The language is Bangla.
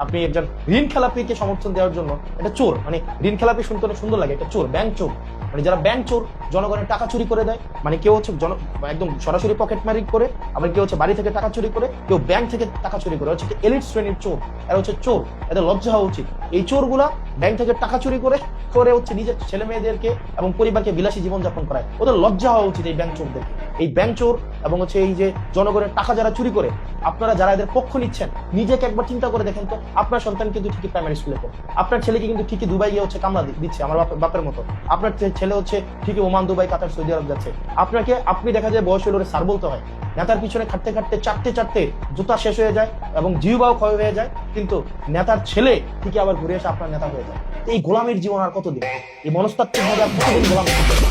আপনি একজন ঋণ খেলাপিকে সমর্থন দেওয়ার জন্য এটা চোর, মানে ঋণ খেলাপি শুনতে অনেক সুন্দর লাগে, এটা চোর, ব্যাংক চোর। মানে যারা ব্যাংক চোর, জনগণের টাকা চুরি করে দেয়, মানে কেউ হচ্ছে একদম সরাসরি পকেট মারি করে, আবার কেউ হচ্ছে বাড়ি থেকে টাকা চুরি করে, কেউ ব্যাংক থেকে টাকা চুরি করে, হচ্ছে এলিট শ্রেণীর চোর। এরা হচ্ছে চোর, এদের লজ্জা হওয়া উচিত। এই চোরগুলা ব্যাংক থেকে টাকা চুরি করে করে হচ্ছে নিজের ছেলে মেয়েদেরকে এবং পরিবারকে বিলাসী জীবনযাপন করায়, ওদের লজ্জা হওয়া উচিত এই ব্যাংক চোরদের। এই ব্যাংক চোর এবং হচ্ছে এই যে জনগণের টাকা যারা চুরি করে, আপনারা যারা এদের পক্ষ নিচ্ছেন, নিজেকে একবার চিন্তা করে দেখেন তো, আপনার সন্তান কিন্তু ঠিকই প্রাইমারি স্কুলে পড়ে, আপনার ছেলেকে কিন্তু ঠিকই দুবাই গিয়ে হচ্ছে কামলা দিচ্ছে আমার বাপের মতো, আপনার ছেলে হচ্ছে ঠিকই ওমান, দুবাই, কাতার, সৌদি আরব যাচ্ছে। আপনি দেখা যায় বয়স হলে স্যার বলতে হয়, নেতার পিছনে খাটতে খাটতে চারটে জুতা শেষ হয়ে যায় এবং জিহ্বাও ক্ষয় হয়ে যায়, কিন্তু নেতার ছেলে ঠিকই আবার ঘুরে এসে আপনার নেতা হয়ে যায়। এই গোলামের জীবন আর কতদিন? এই মনস্তাত্ত্বিক ভাবে আর কতদিন গোলাম থাকতে হবে?